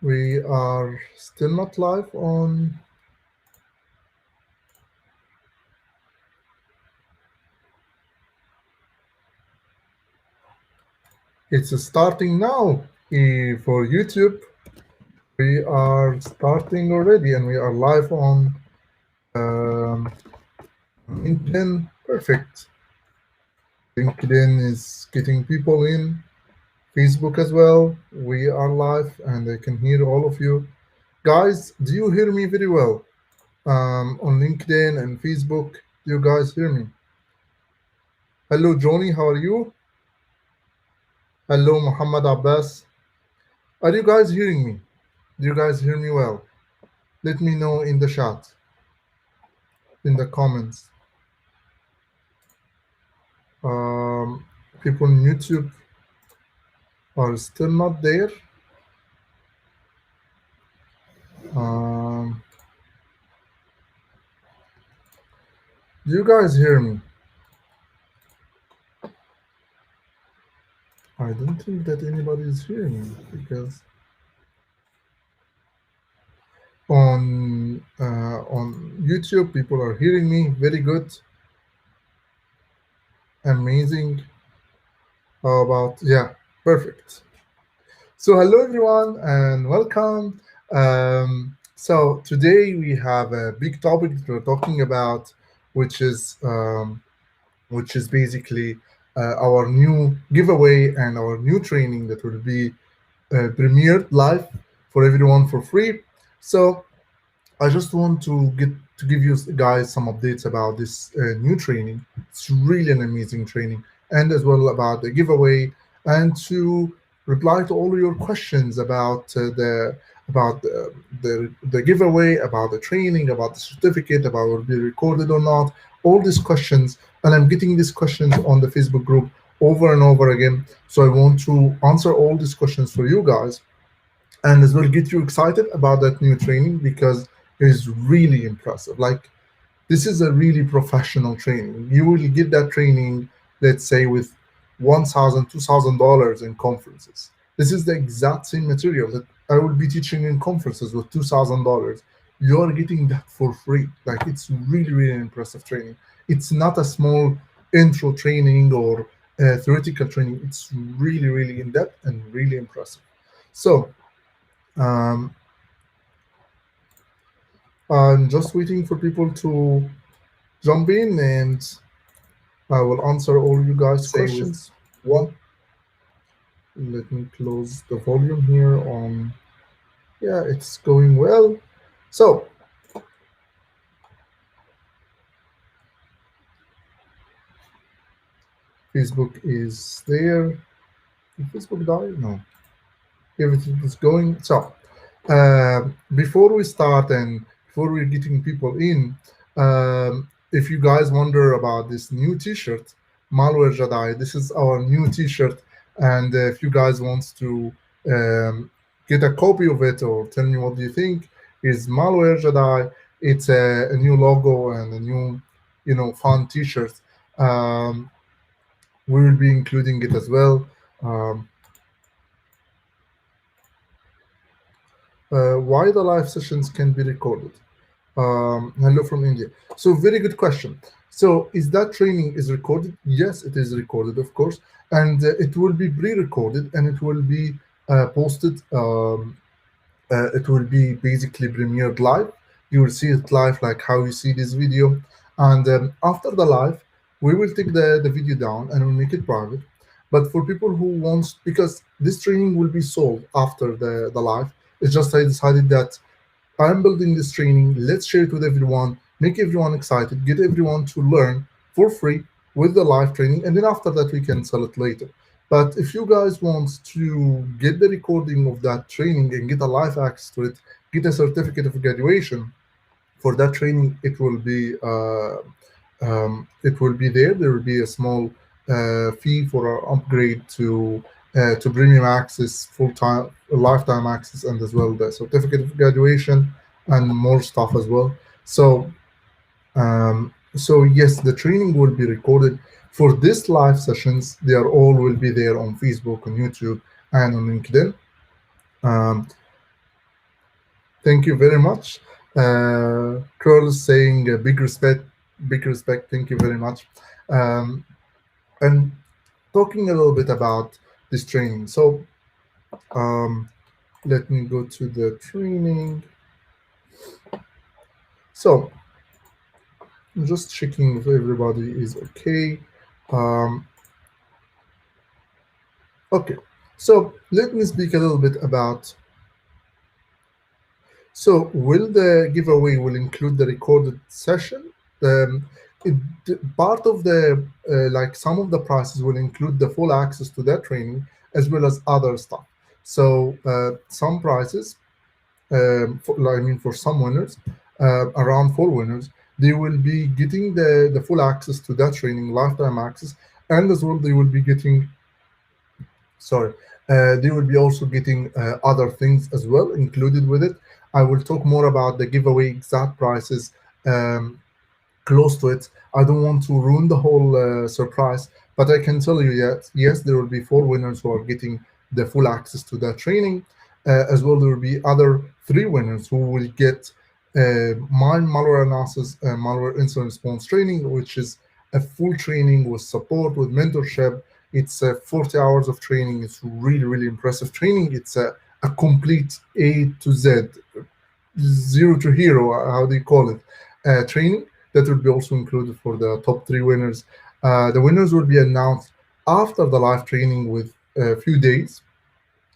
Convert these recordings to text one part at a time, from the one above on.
We are still not live on. It's starting now for YouTube. We are starting already and we are live on LinkedIn. Perfect. LinkedIn is getting people in. Facebook as well. We are live and I can hear all of you. Guys, do you hear me very well? On LinkedIn and Facebook, do you guys hear me? Hello, Johnny. How are you? Hello, Muhammad Abbas. Are you guys hearing me? Do you guys hear me well? Let me know in the chat, in the comments. Um, People on YouTube are still not there. Um, do you guys hear me? I don't think that anybody is hearing me because on YouTube people are hearing me. Very good, amazing. How about perfect. So hello everyone and welcome. So today we have a big topic that we're talking about, which is basically our new giveaway and our new training that will be premiered live for everyone for free. So I just want to give you guys some updates about this new training. It's really an amazing training, and as well about the giveaway, and to reply to all of your questions about the giveaway, about the training, about the certificate, about will be recorded or not. All these questions, and I'm getting these questions on the Facebook group over and over again. So I want to answer all these questions for you guys and as well get you excited about that new training because it is really impressive. Like this is a really professional training. You will get that training, let's say, with $1,000, $2,000 in conferences. This is the exact same material that I will be teaching in conferences with $2,000. You're getting that for free. Like it's really, really impressive training. It's not a small intro training or theoretical training. It's really, really in depth and really impressive. So um, I'm just waiting for people to jump in and I will answer all you guys' Say with questions. one. Let me close the volume here on. Yeah, it's going well. So, Facebook is there. Did Facebook die? No. Everything is going. So, before we start and before we're getting people in, if you guys wonder about this new T-shirt, Malware Jedi, this is our new T-shirt, and if you guys wants to um, get a copy of it or tell me what do you think, is Malware Jedi. It's a new logo and a new, fun T-shirt. Um, we will be including it as well. Um, why the live sessions can be recorded? Hello from India. So very good question. So is that training is recorded? Yes, it is recorded, of course, and it will be pre-recorded and it will be posted. It will be basically premiered live. You will see it live, like how you see this video, and after the live, we will take the video down and we'll make it private. But for people who wants, because this training will be sold after the live, it's just I decided that I'm building this training. Let's share it with everyone, make everyone excited, get everyone to learn for free with the live training, and then after that we can sell it later. But if you guys want to get the recording of that training and get a live access to it, get a certificate of graduation for that training, it will be there. There will be a small fee for an upgrade to premium access, full time, lifetime access, and as well the certificate of graduation and more stuff as well. So yes, the training will be recorded for this live sessions. They are all will be there on Facebook, on YouTube, and on LinkedIn. Um, Thank you very much. Curl is saying big respect, big respect. Thank you very much. Um, and talking a little bit about this training. So um, let me go to the training. So I'm just checking if everybody is okay. Um, okay. So let me speak a little bit about. So will the giveaway will include the recorded session? Um, it, Part of the like some of the prices will include the full access to that training as well as other stuff. So some prices, I mean for some winners, around 4 winners, they will be getting the full access to that training, lifetime access, and as well they will be getting sorry they will be also getting other things as well included with it. I will talk more about the giveaway exact prices um, close to it. I don't want to ruin the whole surprise, but I can tell you that yes, there will be 4 winners who are getting the full access to that training. As well, there will be other 3 winners who will get my malware analysis and malware incident response training, which is a full training with support, with mentorship. It's 40 hours of training. It's really, really impressive training. It's a complete A to Z, zero to hero, how do you call it, training that will be also included for the top 3 winners. The winners will be announced after the live training with a few days.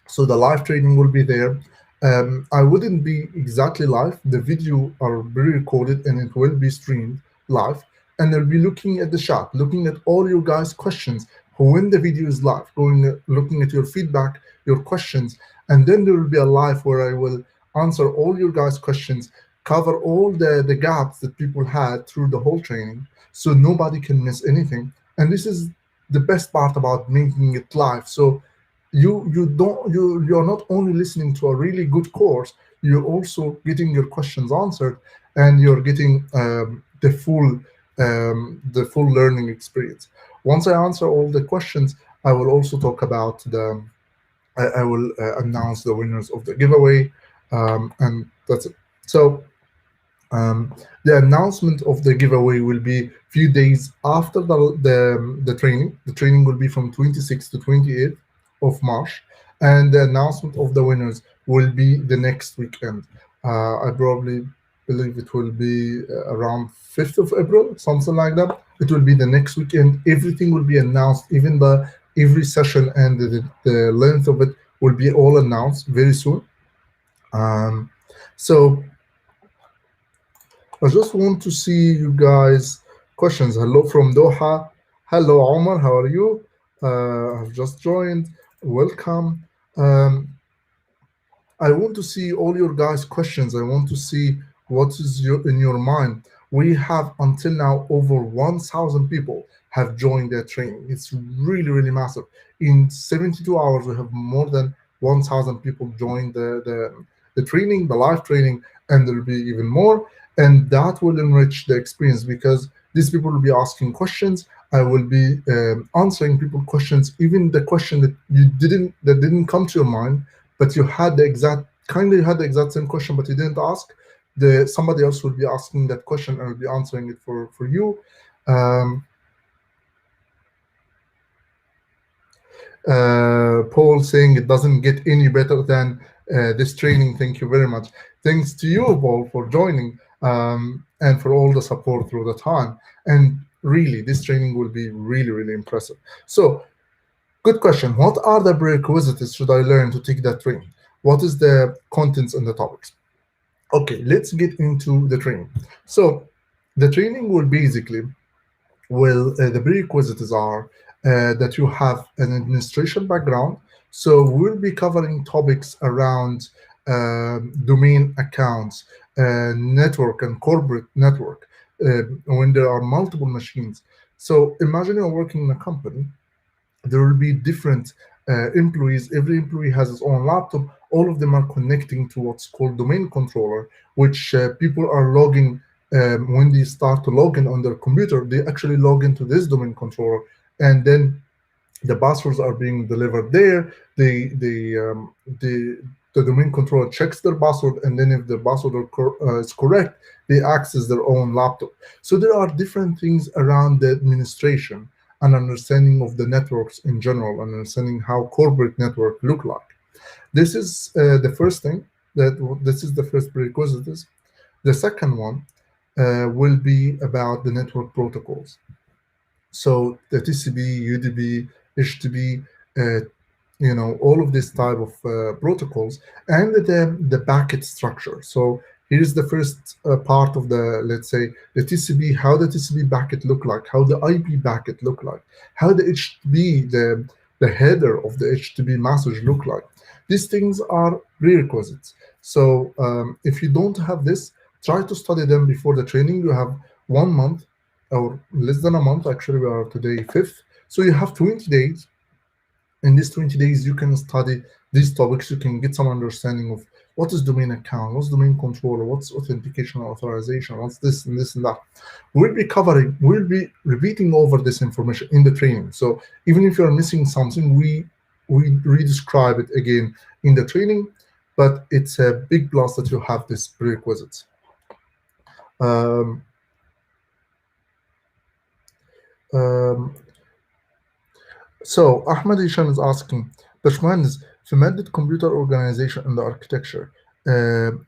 So the live training will be there. I wouldn't be exactly live. The video are pre-recorded and it will be streamed live. And I'll be looking at the chat, looking at all your guys' questions. When the video is live, going looking at your feedback, your questions, and then there will be a live where I will answer all your guys' questions, cover all the gaps that people had through the whole training, so nobody can miss anything. And this is the best part about making it live. So you're not only listening to a really good course, you're also getting your questions answered, and you're getting the full learning experience. Once I answer all the questions, I will also talk about I will announce the winners of the giveaway, and that's it. So um, the announcement of the giveaway will be few days after the training. The training will be from 26th to 28th of March, and the announcement of the winners will be the next weekend. I probably believe it will be around 5th of April, something like that. It will be the next weekend. Everything will be announced, even the every session and the length of it will be all announced very soon. Um, so I just want to see you guys questions. Hello from Doha. Hello, Omar. How are you? I've just joined. Welcome. Um, I want to see all your guys' questions. I want to see what is in your mind. We have until now over 1,000 people have joined their training. It's really, really massive. In 72 hours, we have more than 1,000 people join the training, the live training, and there will be even more. And that will enrich the experience because these people will be asking questions. I will be answering people questions, even the question that didn't come to your mind, but you had the exact same question, but you didn't ask. The Somebody else will be asking that question and will be answering it for you. Um, Paul saying it doesn't get any better than this training. Thank you very much. Thanks to you, Paul, for joining and for all the support through the time. And really, this training will be really, really impressive. So, good question. What are the prerequisites should I learn to take that training? What is the contents and the topics? Okay, let's get into the training. So, the training will basically, the prerequisites are that you have an administration background. So, we'll be covering topics around domain accounts, network, and corporate network when there are multiple machines. So, imagine you're working in a company. There will be different employees. Every employee has his own laptop. All of them are connecting to what's called domain controller, which people are logging when they start to log in on their computer. They actually log into this domain controller, and then the passwords are being delivered there. The the domain controller checks their password, and then if the password is correct, they access their own laptop. So there are different things around the administration and understanding of the networks in general, and understanding how corporate network look like. This is the first thing. This is the first prerequisite. The second one will be about the network protocols. So the TCP, UDP, HTTP, all of this type of protocols, and the packet structure. So here's the first part of the, let's say, the TCP, how the TCP packet look like, how the IP packet look like, how the HTTP, the header of the HTTP message look like. These things are prerequisites. So if you don't have this, try to study them before the training. You have 1 month or less than a month. Actually, we are today 5th. So you have 20 days. In these 20 days, you can study these topics. You can get some understanding of what is domain account, what's domain controller, what's authentication and authorization, what's this and that. We'll be repeating over this information in the training. So even if you're missing something, we re-describe it again in the training, but it's a big plus that you have this prerequisites. Um, um, So Ahmed Hisham is asking, باشمهندس في مادة computer organization and architecture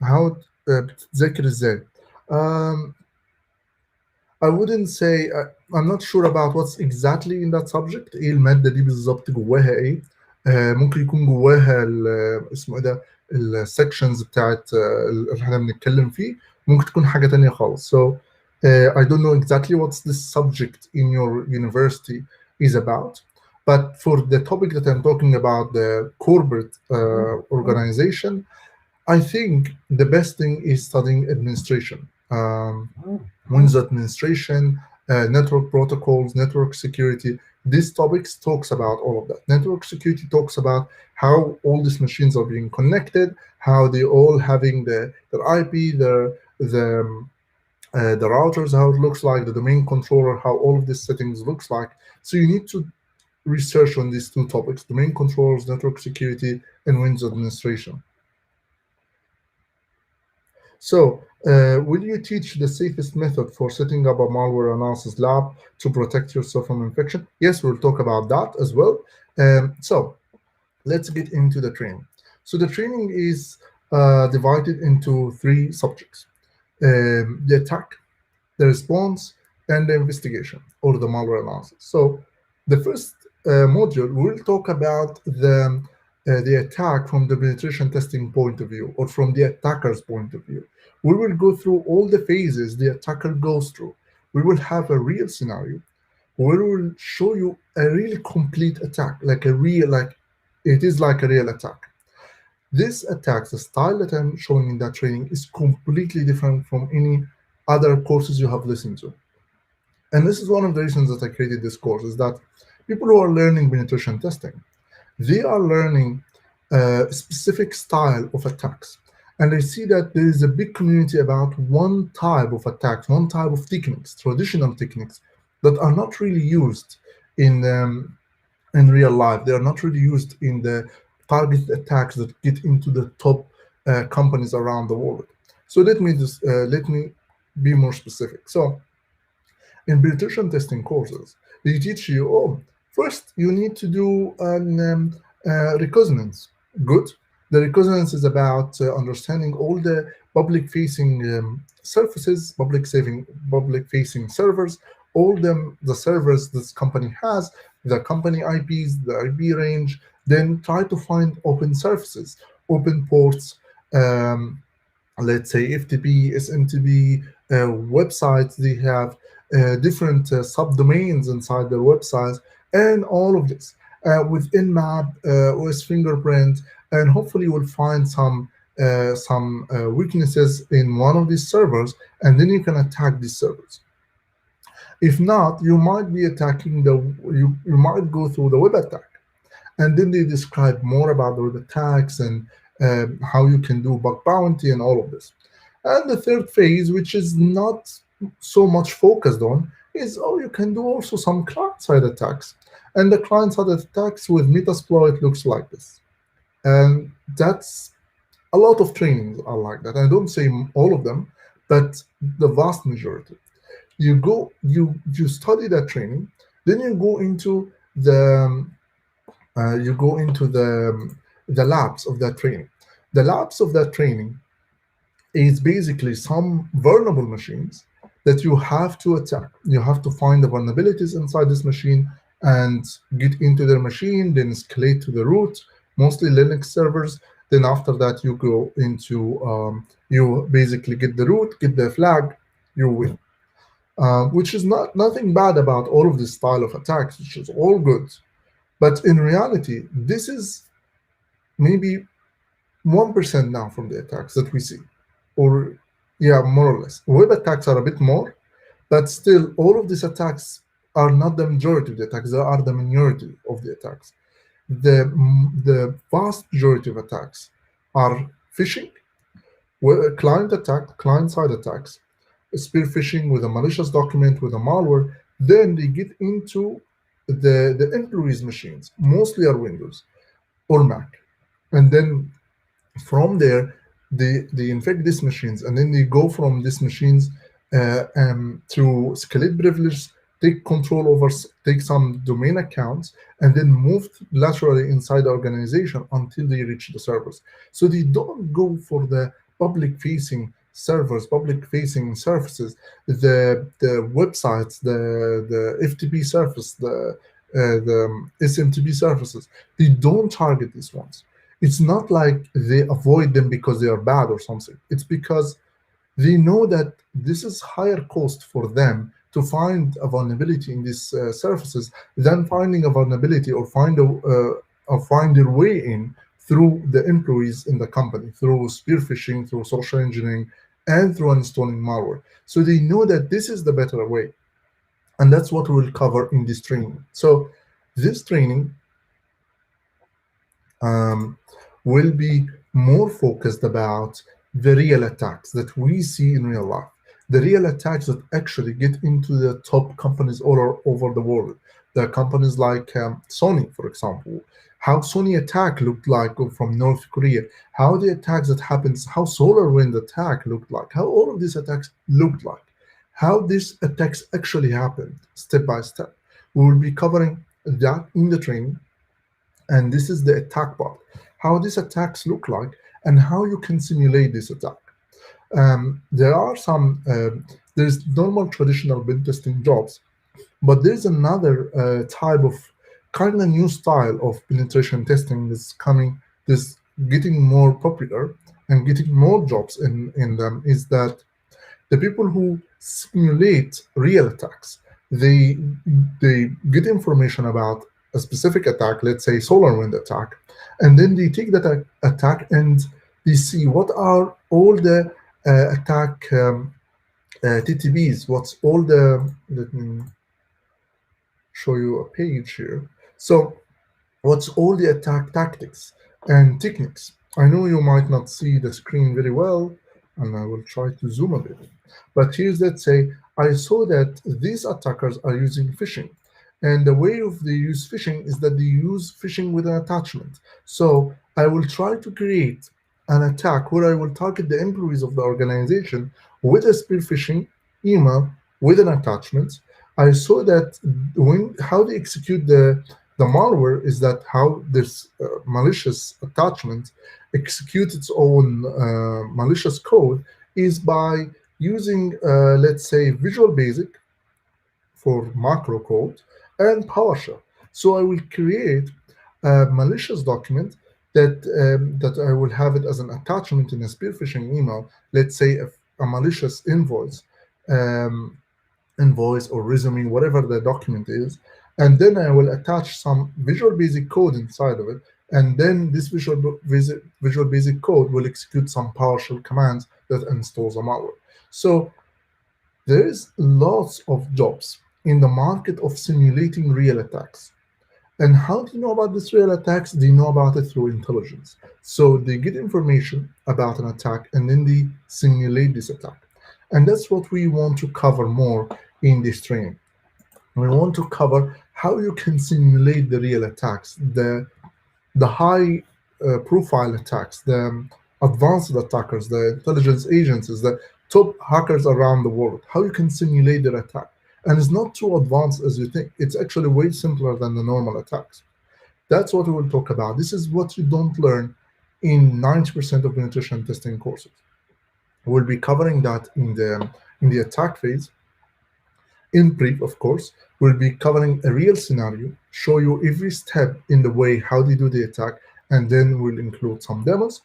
how بتذاكر ازاي؟ Um, I wouldn't say I'm not sure about what's exactly in that subject. ايه المادة دي بالظبط جواها ايه؟ ممكن يكون جواها اسمه ايه ده السكشنز بتاعت اللي احنا بنتكلم فيه، ممكن تكون حاجة تانية خالص. So I don't know exactly what's this subject in your university is about. But for the topic that I'm talking about, the corporate organization, I think the best thing is studying administration, Windows administration, network protocols, network security. These topics talks about all of that. Network security talks about how all these machines are being connected, how they all having their IP, the routers, how it looks like, the domain controller, how all of these settings looks like. So you need to research on these two topics: domain controllers, network security, and Windows administration. So, will you teach the safest method for setting up a malware analysis lab to protect yourself from infection? Yes, we'll talk about that as well. So, let's get into the training. So, the training is divided into 3 subjects: the attack, the response, and the investigation, or the malware analysis. So, the first module will talk about the attack from the penetration testing point of view, or from the attacker's point of view. We will go through all the phases the attacker goes through. We will have a real scenario. We will show you a really complete attack, like it is like a real attack. This attack, the style that I'm showing in that training, is completely different from any other courses you have listened to. And this is one of the reasons that I created this course, is that people who are learning penetration testing, they are learning a specific style of attacks. And I see that there is a big community about one type of attacks, one type of techniques, traditional techniques, that are not really used in real life. They are not really used in the targeted attacks that get into the top companies around the world. So let me be more specific. So in penetration testing courses, they teach you, first you need to do an reconnaissance. Good. The reconnaissance is about understanding all the public-facing surfaces, public-facing servers, all the servers this company has, the company IPs, the IP range. Then try to find open surfaces, open ports. Let's say FTP, SMTP, websites. They have different subdomains inside their websites, and all of this with Nmap, OS fingerprint, and hopefully you will find some weaknesses in one of these servers, and then you can attack these servers. If not, you might be attacking you might go through the web attack, and then they describe more about the web attacks and how you can do bug bounty and all of this. And the third phase, which is not so much focused on, is you can do also some client-side attacks. And the client-side attacks with Metasploit looks like this. And that's A lot of trainings are like that. I don't say all of them, but the vast majority. You study that training, then you go into the labs of that training. The labs of that training is basically some vulnerable machines that you have to attack. You have to find the vulnerabilities inside this machine and get into their machine, then escalate to the root, mostly Linux servers. Then after that, you go into you basically get the root, get the flag, you win. Which is not nothing bad about all of this style of attacks, which is all good. But in reality, this is maybe 1% now from the attacks that we see, or yeah, more or less. Web attacks are a bit more, but still, all of these attacks are not the majority of the attacks. They are the minority of the attacks. The vast majority of attacks are phishing, client attack, client side attacks, spear phishing with a malicious document with a malware. Then they get into the employees' machines, mostly are Windows or Mac, and then from there they infect these machines, and then they go from these machines to escalate privileges, take control over, take some domain accounts, and then move laterally inside the organization until they reach the servers. So they don't go for the public facing servers, public facing surfaces, the websites, the FTP surface, the SMTP surfaces. They don't target these ones. It's not like they avoid them because they are bad or something. It's because they know that this is higher cost for them to find a vulnerability in these surfaces than finding a vulnerability or find their way in through the employees in the company, through spear phishing, through social engineering, and through installing malware. So they know that this is the better way, and that's what we'll cover in this training. So this training um, will be more focused about the real attacks that we see in real life, the real attacks that actually get into the top companies all over the world. The companies like Sony, for example, how Sony attack looked like from North Korea, how the attacks that happens, how SolarWind attack looked like, how all of these attacks looked like, how these attacks actually happened step by step. We will be covering that in the training, and this is the attack part, how these attacks look like and how you can simulate this attack. There are some there's normal traditional pen testing jobs, but there's another type of kind of new style of penetration testing that's coming, this getting more popular and getting more jobs in them, is that the people who simulate real attacks, they they get information about a specific attack, let's say SolarWind attack, and then they take that attack and they see what are all the attack TTBs, what's all the, let me show you a page here. So what's all the attack tactics and techniques. I know you might not see the screen very well, and I will try to zoom a bit. But here's, let's say, I saw that these attackers are using phishing. And the way of they use phishing is that they use phishing with an attachment. So I will try to create an attack where I will target the employees of the organization with a spear phishing email with an attachment. I saw that when how they execute the malware is that how this malicious attachment executes its own malicious code is by using, let's say, Visual Basic for macro code and PowerShell. So I will create a malicious document that I will have it as an attachment in a spear phishing email. Let's say a malicious um, invoice or resume, whatever the document is, and then I will attach some Visual Basic code inside of it, and then this Visual Basic code will execute some PowerShell commands that installs a malware. So there is lots of jobs in the market of simulating real attacks. And how do you know about these real attacks? They know about it through intelligence. So they get information about an attack and then they simulate this attack. And that's what we want to cover more in this training. We want to cover how you can simulate the real attacks, the high profile attacks, advanced attackers, the intelligence agencies, the top hackers around the world, how you can simulate their attack. And it's not too advanced as you think. It's actually way simpler than the normal attacks. That's what we will talk about. This is what you don't learn in 90% of penetration testing courses. We'll be covering that in the attack phase. In brief, of course, we'll be covering a real scenario, show you every step in the way how they do the attack, and then we'll include some demos.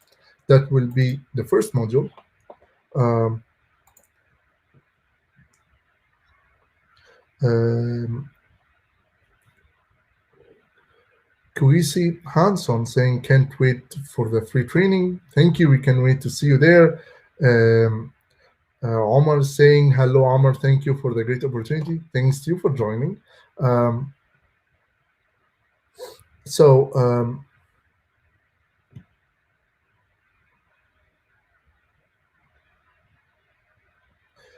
That will be the first module. Um, um, Kwesi Hanson saying, can't wait for the free training. Thank you. We can wait to see you there. Um, Omar is saying, hello, Omar. Thank you for the great opportunity. Thanks to you for joining. Um, so, um,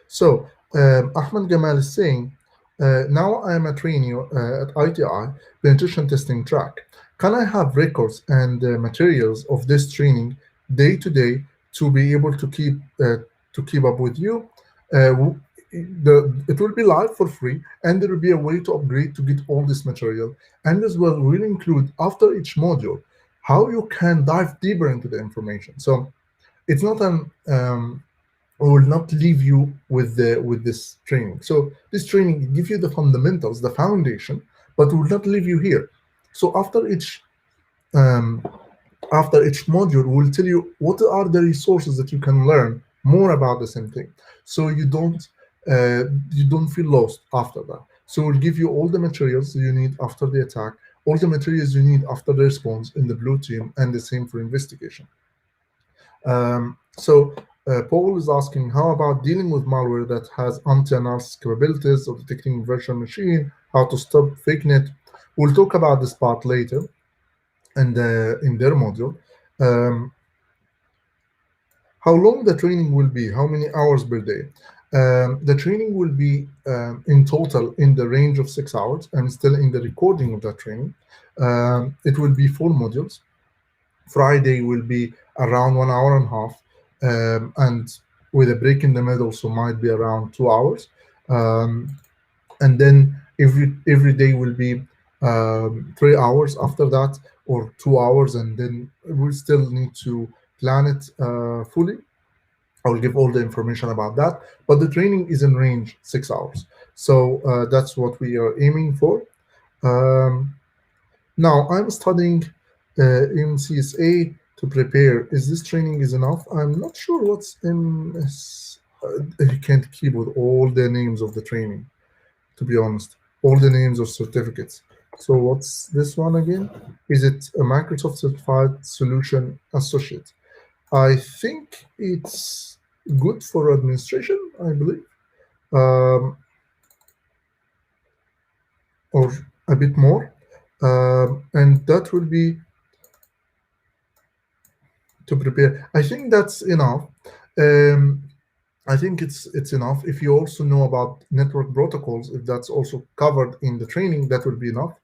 So, Ahmed Gamal is saying, now I am a trainee at ITI, penetration testing track. Can I have records and materials of this training day to day to be able to keep up with you? It will be live for free, and there will be a way to upgrade to get all this material. And as well, we'll include after each module how you can dive deeper into the information. So it's not an we will not leave you with this training. So this training gives you the fundamentals, the foundation, but will not leave you here. So um, after each module, we'll tell you what are the resources that you can learn more about the same thing. So you don't feel lost after that. So we'll give you all the materials you need after the attack, all the materials you need after the response in the blue team, and the same for investigation. Paul is asking, how about dealing with malware that has anti-analysis capabilities or detecting virtual machine, how to stop fake net? We'll talk about this part later and in their module. How long the training will be, how many hours per day? The training will be in total in the range of 6 hours. I'm still in the recording of that training. It will be 4 modules. Friday will be around 1 hour and a half, and with a break in the middle, so might be around 2 hours. And then every day will be 3 hours after that, or 2 hours, and then we still need to plan it fully. I will give all the information about that, but the training is in range 6 hours. So that's what we are aiming for. Now I'm studying MCSA to prepare. Is this training is enough? I'm not sure what's MS. I can't keep with all the names of the training, to be honest. All the names of certificates. So what's this one again? Is it a Microsoft Certified Solution Associate? I think it's good for administration, I believe, or a bit more. And that will be to prepare. I think that's enough. I think it's enough. If you also know about network protocols, if that's also covered in the training, that will be enough.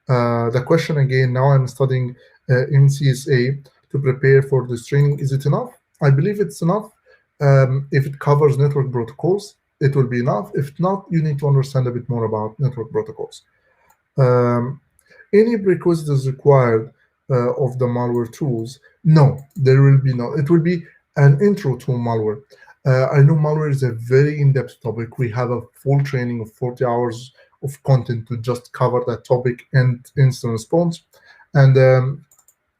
The question again, now I'm studying MCSA to prepare for this training. Is it enough? I believe it's enough. If it covers network protocols, it will be enough. If not, you need to understand a bit more about network protocols. Any prerequisite is required of the malware tools? No, there will be no. It will be an intro to malware. I know malware is a very in-depth topic. We have a full training of 40 hours of content to just cover that topic and instant response. And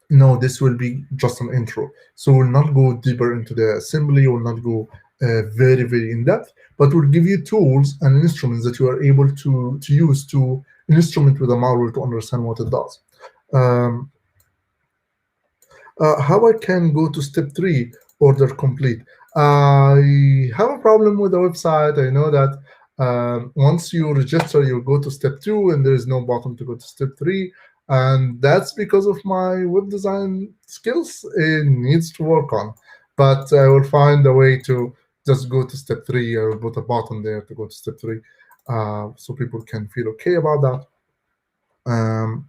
no, this will be just an intro. So we'll not go deeper into the assembly, we'll not go very, very in-depth, but we'll give you tools and instruments that you are able to use to instrument with a malware to understand what it does. How I can go to step 3, order complete. I have a problem with the website. I know that once you register, you go to step 2, and there is no button to go to step 3. And that's because of my web design skills. It needs to work on. But I will find a way to just go to step 3. I will put a button there to go to step 3 so people can feel okay about that.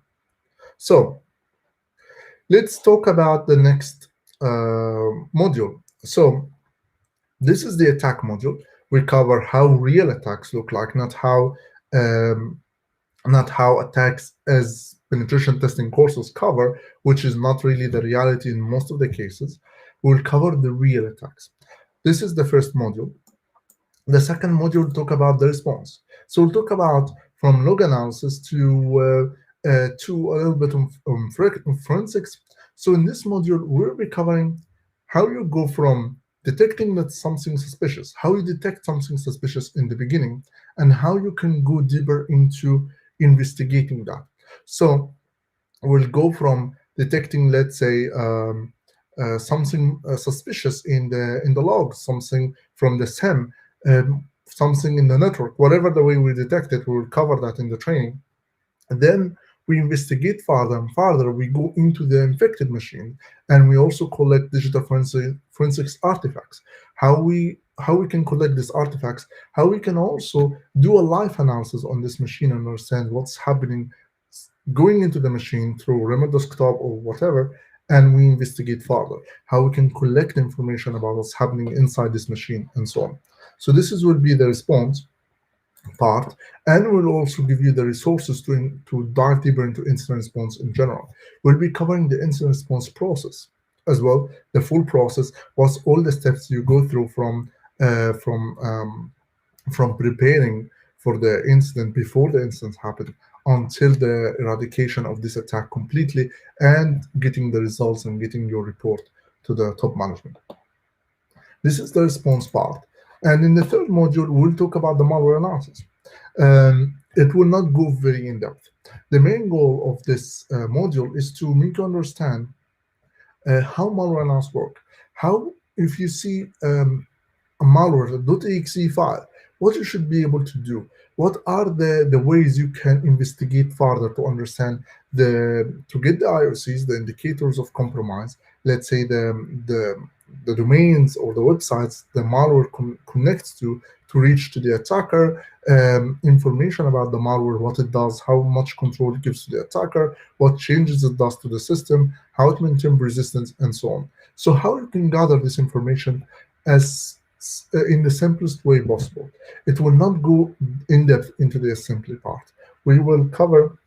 So let's talk about the next module. So this is the attack module. We cover how real attacks look like, um, not how attacks as penetration testing courses cover, which is not really the reality in most of the cases. We'll cover the real attacks. This is the first module. The second module will talk about the response. So we'll talk about from log analysis to a little bit of forensics. So in this module, we'll be covering how you go from detecting that something suspicious, how you detect something suspicious in the beginning, and how you can go deeper into investigating that. So will go from detecting, let's say, something suspicious in the log, something from the SIM, something in the network, whatever the way we detect it, we will cover that in the training. And then we investigate further and further. We go into the infected machine, and we also collect digital forensics artifacts. How we can collect these artifacts, how we can also do a live analysis on this machine and understand what's happening going into the machine through remote desktop or whatever, and we investigate further how we can collect information about what's happening inside this machine and so on. So this is will be the response part, and we'll also give you the resources to dive deeper into incident response in general. We'll be covering the incident response process as well, the full process, what's all the steps you go through uh, from um, from preparing for the incident before the incident happened until the eradication of this attack completely and getting the results and getting your report to the top management. This is the response part. And in the third module, we'll talk about the malware analysis. It will not go very in depth. The main goal of this module is to make you understand how malware analysis work. How, if you see a malware, a .exe file, what you should be able to do. What are the ways you can investigate further to understand to get the IOCs, the indicators of compromise, let's say the domains or the websites the malware connects to reach to the attacker, information about the malware, what it does, how much control it gives to the attacker, what changes it does to the system, how it maintains resistance, and so on. So how you can gather this information as in the simplest way possible. It will not go in depth into the assembly part. We will cover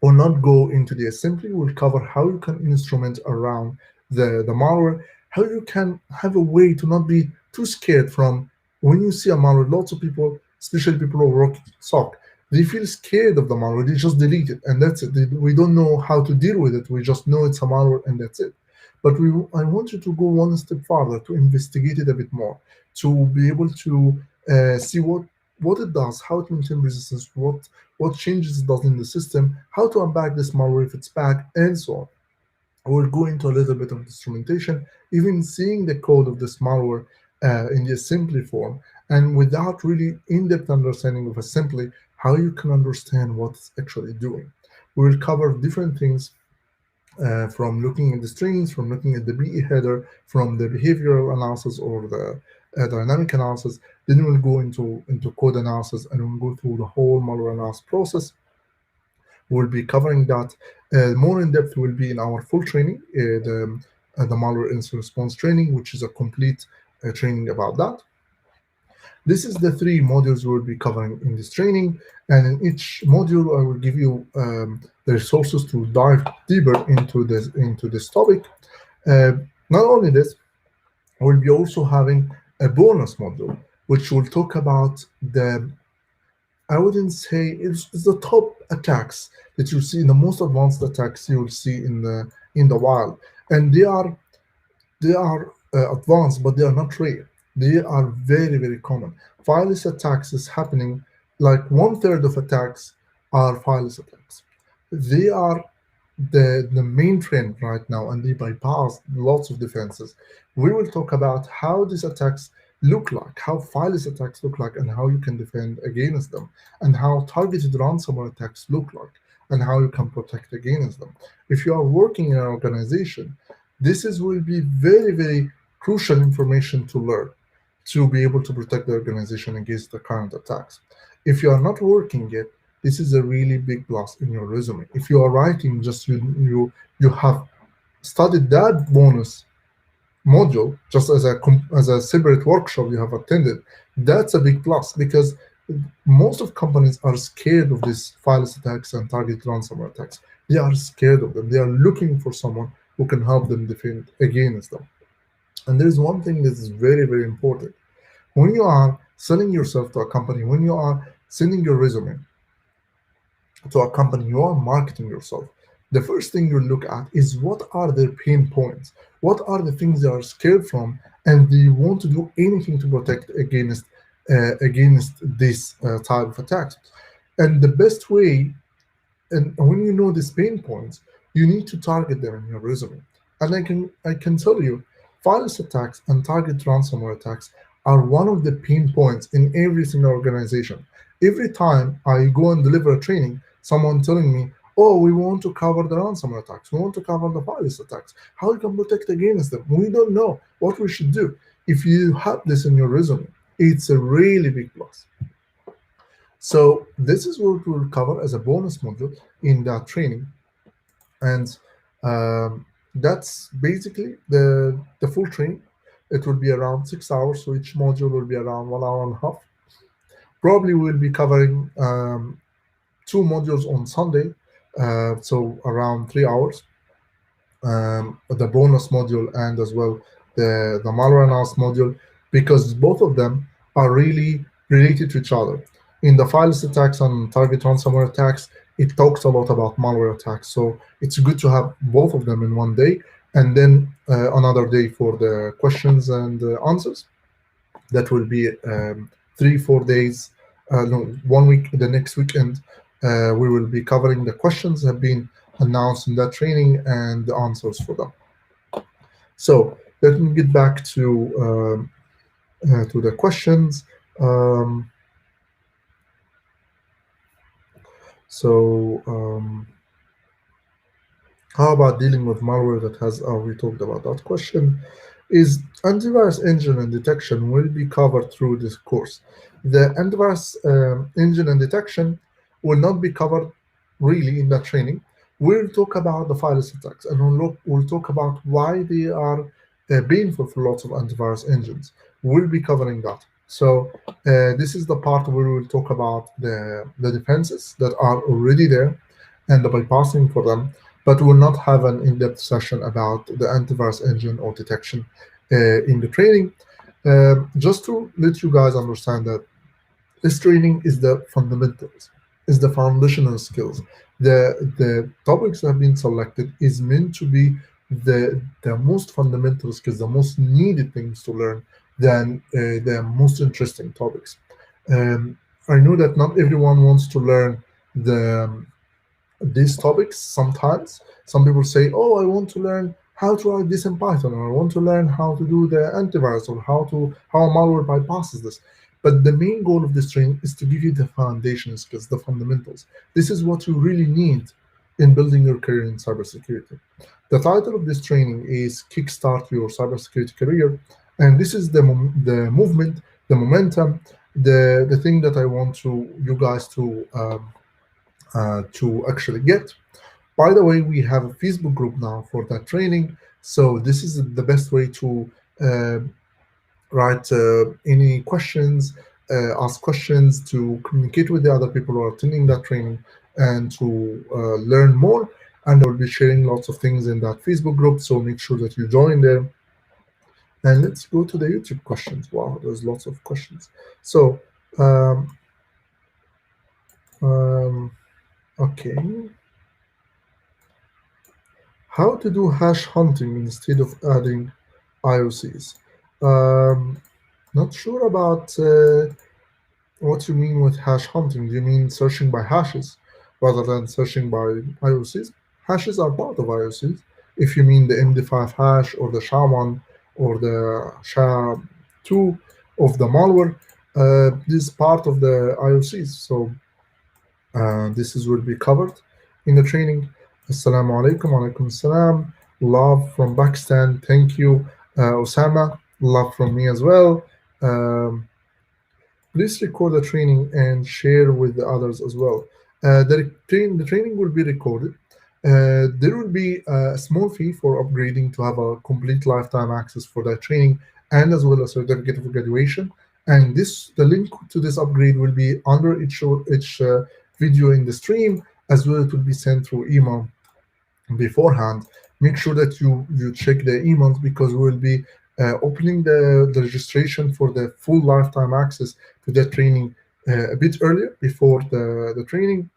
or not go into the assembly. We'll cover how you can instrument around the malware, how you can have a way to not be too scared from when you see a malware. Lots of people, especially people who work SOC, they feel scared of the malware. They just delete it and that's it. We don't know how to deal with it. We just know it's a malware and that's it. But I want you to go one step further to investigate it a bit more, to be able to see what it does, how it maintains resistance, what changes it does in the system, how to unpack this malware if it's back, and so on. We'll go into a little bit of instrumentation, even seeing the code of this malware in the assembly form, and without really in-depth understanding of assembly, how you can understand what it's actually doing. We'll cover different things from looking at the strings, from looking at the BE header, from the behavioral analysis or the dynamic analysis. Then we'll go into code analysis and we'll go through the whole malware analysis process. We'll be covering that more in depth. Will be in our full training, the malware incident response training, which is a complete training about that. This is the three modules we'll be covering in this training, and in each module I will give you the resources to dive deeper into this topic. Not only this, we'll be also having a bonus module which will talk about I wouldn't say it's the top attacks that you see, the most advanced attacks you will see in the wild, and they are advanced, but they are not rare. They are very, very common. Fileless attacks is happening, like one third of attacks are fileless attacks. They are the main trend right now, and they bypass lots of defenses. We will talk about how these attacks look like, how fileless attacks look like, and how you can defend against them, and how targeted ransomware attacks look like, and how you can protect against them. If you are working in an organization, this is will be very, very crucial information to learn to be able to protect the organization against the current attacks. If you are not working yet, this is a really big plus in your resume. If you are writing, just you have studied that bonus module just as a separate workshop you have attended, that's a big plus because most of companies are scared of these virus attacks and target ransomware attacks. They are scared of them. They are looking for someone who can help them defend against them. And there is one thing that is very, very important. When you are selling yourself to a company, when you are sending your resume to a company, you are marketing yourself. The first thing you look at is what are their pain points? What are the things they are scared from, and do you want to do anything to protect against this type of attacks? And the best way, and when you know these pain points, you need to target them in your resume. And I can tell you, virus attacks and target ransomware attacks are one of the pain points in every single organization. Every time I go and deliver a training, someone telling me, "Oh, we want to cover the ransomware attacks. We want to cover the virus attacks. How we can protect against them? We don't know what we should do." If you have this in your resume, it's a really big plus. So this is what we'll cover as a bonus module in that training, and that's basically the full training. It will be around 6 hours, so each module will be around 1 hour and a half. Probably we'll be covering two modules on Sunday, so around 3 hours. The bonus module and as well the malware analysis module, because both of them are really related to each other. In the files attacks and target ransomware attacks, it talks a lot about malware attacks. So it's good to have both of them in one day, and then another day for the questions and answers. That will be 3 4 days, no, 1 week. The next weekend we will be covering the questions have been announced in that training and the answers for them. So let me get back to the questions. Um, so how about dealing with malware that has, we talked about that question. Is antivirus engine and detection will be covered through this course. The antivirus engine and detection will not be covered really in that training. We'll talk about the virus attacks, and we'll talk about why they are painful for lots of antivirus engines. We'll be covering that. So this is the part where we'll talk about the defenses that are already there and the bypassing for them, but we'll not have an in-depth session about the antivirus engine or detection in the training. Just to let you guys understand that this training is the fundamentals, is the foundational skills. The topics that have been selected is meant to be the most fundamental skills, the most needed things to learn, than the most interesting topics. I know that not everyone wants to learn the these topics. Sometimes some people say, "Oh, I want to learn how to write this in Python, or I want to learn how to do the antivirus, or how a malware bypasses this." But the main goal of this training is to give you the foundation skills, the fundamentals. This is what you really need in building your career in cybersecurity. The title of this training is Kickstart Your Cybersecurity Career, and this is the movement, the momentum, the thing that I want you guys to actually get. By the way, we have a Facebook group now for that training, so this is the best way to uh, write any questions, ask questions, to communicate with the other people who are attending that training, and to learn more. And I will be sharing lots of things in that Facebook group, so make sure that you join there. And let's go to the YouTube questions. Wow, there's lots of questions. So, um, um, okay. How to do hash hunting instead of adding IOCs? Um, Not sure about what you mean with hash hunting. Do you mean searching by hashes rather than searching by IOCs? Hashes are part of IOCs. If you mean the MD5 hash or the SHA-1 or the SHA-2 of the malware, this is part of the IOCs. So this is will be covered in the training. Assalamu alaikum, alaikum salam. Love from Pakistan. Thank you, Osama. Love from me as well. Um, Please record the training and share with the others as well. The training will be recorded. There will be a small fee for upgrading to have a complete lifetime access for that training and as well as certificate of graduation. And the link to this upgrade will be under each video in the stream, as well it will be sent through email beforehand. Make sure that you check the emails because we'll be opening the registration for the full lifetime access to that training a bit earlier before the training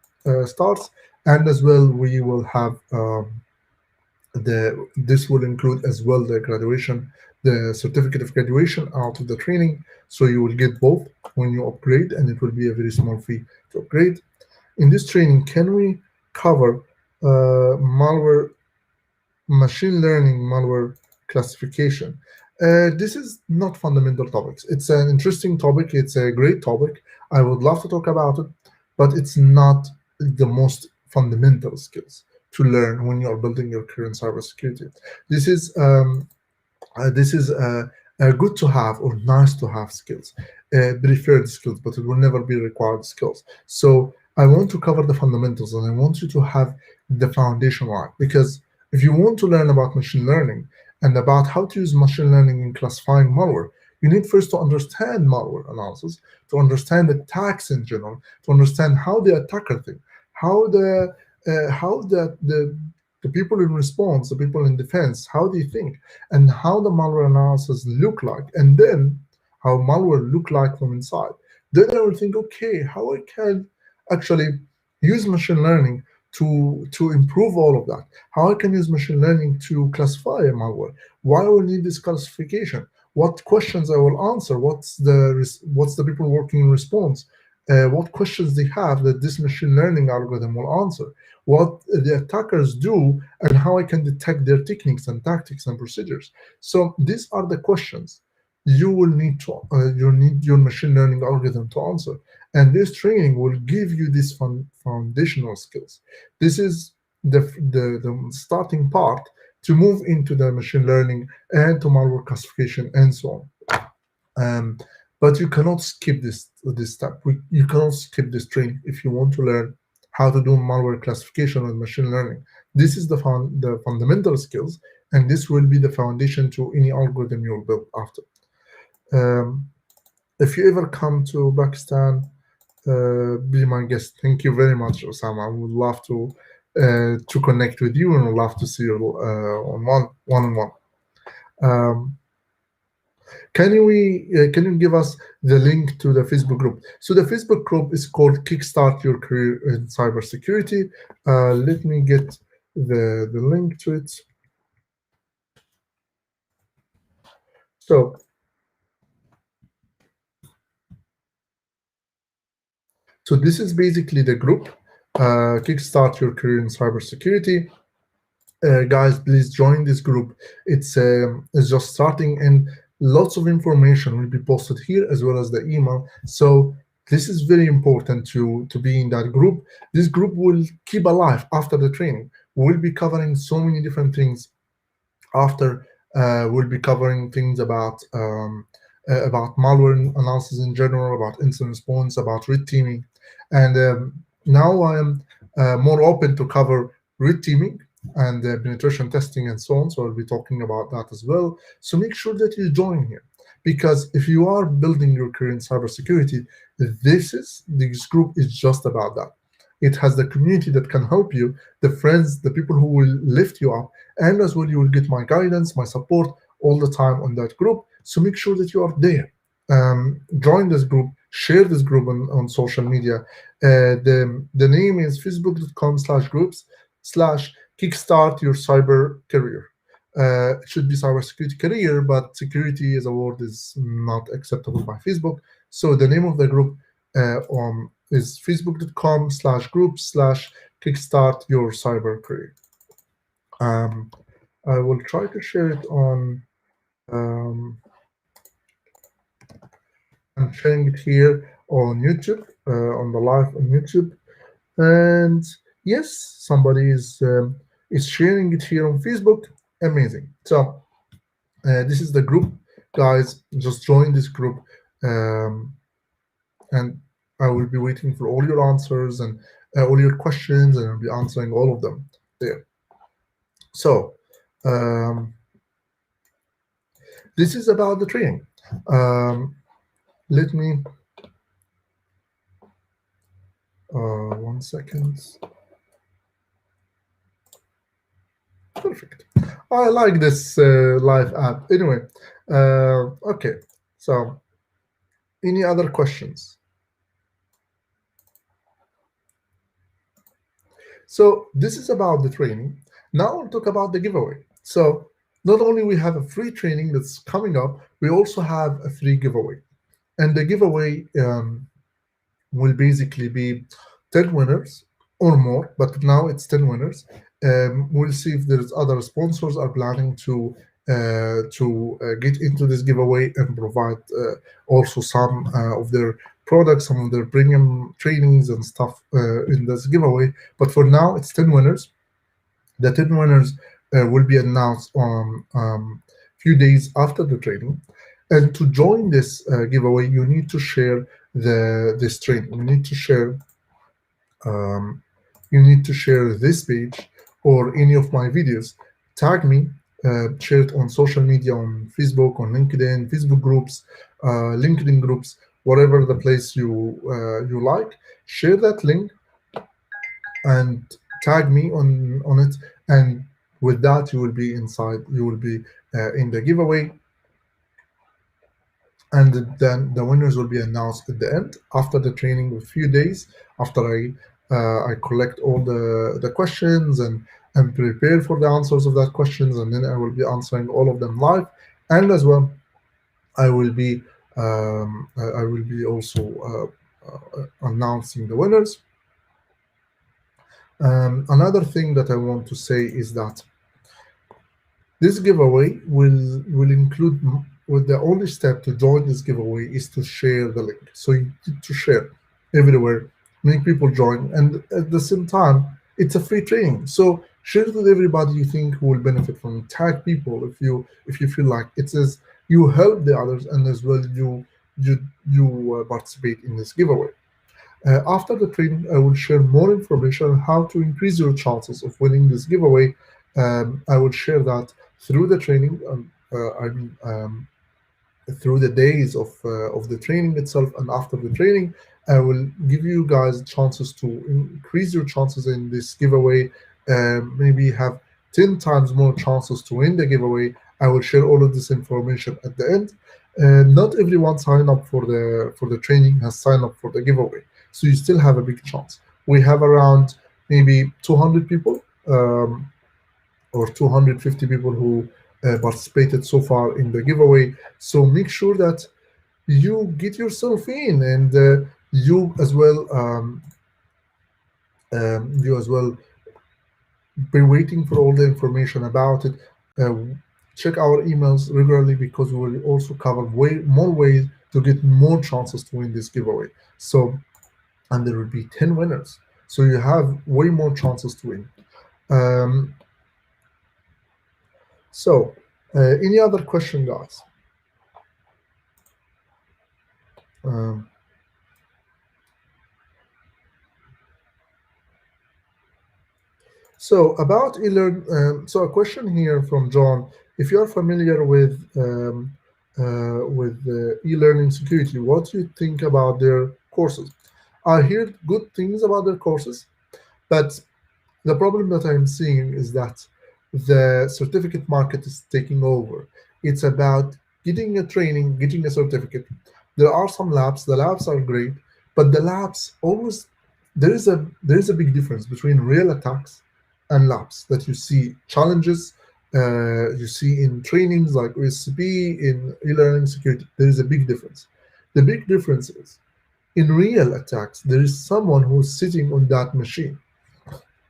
starts. And as well we will have the this will include as well the graduation, the certificate of graduation out of the training, so you will get both when you upgrade, and it will be a very small fee to upgrade. In this training, can we cover malware, machine learning malware classification? This is not fundamental topics. It's an interesting topic. It's a great topic. I would love to talk about it, but it's not the most fundamental skills to learn when you are building your career in cybersecurity. This is good to have or nice to have skills, preferred skills, but it will never be required skills. So I want to cover the fundamentals and I want you to have the foundation right. Because if you want to learn about machine learning and about how to use machine learning in classifying malware, you need first to understand malware analysis, to understand attacks in general, to understand how the attacker think, how the people in response, the people in defense, how they think, and how the malware analysis look like, and then how malware look like from inside. Then I will think, okay, how I can actually use machine learning to improve all of that. How I can use machine learning to classify a malware. Why I will need this classification? What questions I will answer? What's the people working in response? What questions they have that this machine learning algorithm will answer, what the attackers do, and how I can detect their techniques and tactics and procedures. So these are the questions you need your machine learning algorithm to answer. And this training will give you these foundational skills. This is the starting part to move into the machine learning and to malware classification and so on. Um, but you cannot skip this step. You cannot skip this training if you want to learn how to do malware classification and machine learning. This is the fundamental skills, and this will be the foundation to any algorithm you will build after. Um, if you ever come to Pakistan, be my guest. Thank you very much, Osama. I would love to connect with you, and would love to see you on one-on-one. Um, can you give us the link to the Facebook group? So the Facebook group is called Kickstart Your Career in Cybersecurity. Let me get the link to it. So this is basically the group, Kickstart Your Career in Cybersecurity. Guys, please join this group. It's just starting, and lots of information will be posted here as well as the email. So this is very important to be in that group. This group will keep alive after the training. We'll be covering so many different things after. We'll be covering things about malware analysis in general, about incident response, about red teaming, and now I am more open to cover red teaming and penetration testing and so on. So I'll be talking about that as well. So make sure that you join here, because if you are building your career in cybersecurity, this group is just about that. It has the community that can help you, the friends, the people who will lift you up, and as well you will get my guidance, my support all the time on that group. So make sure that you are there. Join this group, share this group on social media. The name is facebook.com/groups/kickstart your cyber career. It should be cybersecurity career, but security as a word is not acceptable by Facebook. So the name of the group is facebook.com/groups/kickstart your cyber career. I will try to share it on. I'm sharing it here on YouTube, on the live on YouTube, and yes, somebody is sharing it here on Facebook. Amazing. So this is the group, guys. Just join this group, and I will be waiting for all your answers and all your questions, and I'll be answering all of them. there. So um, this is about the training. Let me 1 second. Perfect. I like this live app. Anyway, okay. So, any other questions? So this is about the training. Now I'll talk about the giveaway. So not only we have a free training that's coming up, we also have a free giveaway. And the giveaway will basically be 10 winners or more, but now it's 10 winners. We'll see if there's other sponsors are planning to get into this giveaway and provide also some of their products, some of their premium trainings and stuff in this giveaway. But for now, it's 10 winners. The 10 winners will be announced on few days after the training. And to join this giveaway, you need to share this training. Um, you need to share this page or any of my videos. Tag me, share it on social media, on Facebook, on LinkedIn, Facebook groups, LinkedIn groups, whatever the place you like. Share that link and tag me on it, and with that you will be inside. You will be in the giveaway, and then the winners will be announced at the end after the training, a few days after I collect all the questions and prepare for the answers of that questions, and then I will be answering all of them live, and as well I will be also announcing the winners. Another thing that I want to say is that this giveaway will include, with the only step to join this giveaway is to share the link. So you need to share everywhere, make people join, and at the same time, it's a free training. So share it with everybody you think who will benefit from it. Tag people if you feel like it says you help the others, and as well you participate in this giveaway. After the training, I will share more information on how to increase your chances of winning this giveaway. I will share that through the training. Through the days of the training itself, and after the training, I will give you guys chances to increase your chances in this giveaway. Maybe have 10 times more chances to win the giveaway. I will share all of this information at the end. Not everyone signed up for the training has signed up for the giveaway, so you still have a big chance. We have around maybe 200 people or 250 people who participated so far in the giveaway. So make sure that you get yourself in, and you as well be waiting for all the information about it. Check our emails regularly, because we will also cover way more ways to get more chances to win this giveaway. So, and there will be 10 winners, so you have way more chances to win. So any other question, guys? So about e-learn, so a question here from John: if you are familiar with e-learning security, what do you think about their courses? I hear good things about their courses, but the problem that I'm seeing is that the certificate market is taking over. It's about getting a training, getting a certificate. There are some labs. The labs are great, but the labs always, there is a big difference between real attacks and labs that you see challenges. You see in trainings like OSCP, in e-learning security. There is a big difference. The big difference is in real attacks, there is someone who's sitting on that machine.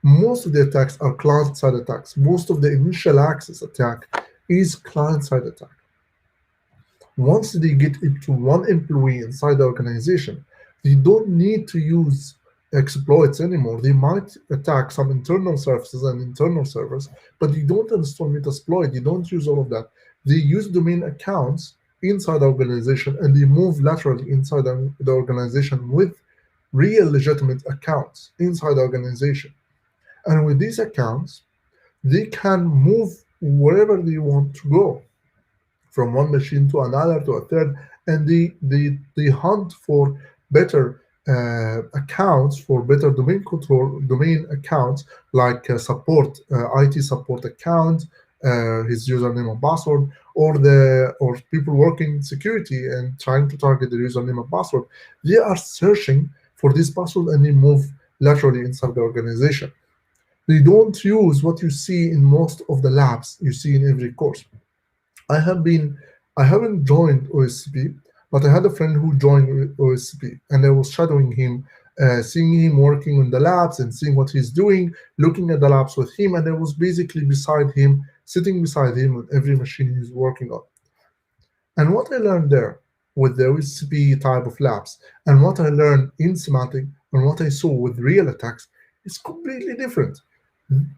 Most of the attacks are client-side attacks. Most of the initial access attack is client-side attack. Once they get into one employee inside the organization, they don't need to use exploits anymore. They might attack some internal services and internal servers, but they don't install Metasploit. They don't use all of that. They use domain accounts inside the organization, and they move laterally inside the organization with real legitimate accounts inside the organization. And with these accounts, they can move wherever they want to go, from one machine to another to a third, and they hunt for better accounts, for better domain control, domain accounts, like support, IT support account, his username and password, or people working in security and trying to target the username and password. They are searching for this password and they move laterally inside the organization. They don't use what you see in most of the labs you see in every course. I have been, I haven't joined OSCP, but I had a friend who joined OSCP, and I was shadowing him, seeing him working on the labs and seeing what he's doing, looking at the labs with him, and I was basically beside him, sitting beside him on every machine he's working on. And what I learned there with the OSCP type of labs, and what I learned in semantic, and what I saw with real attacks, is completely different.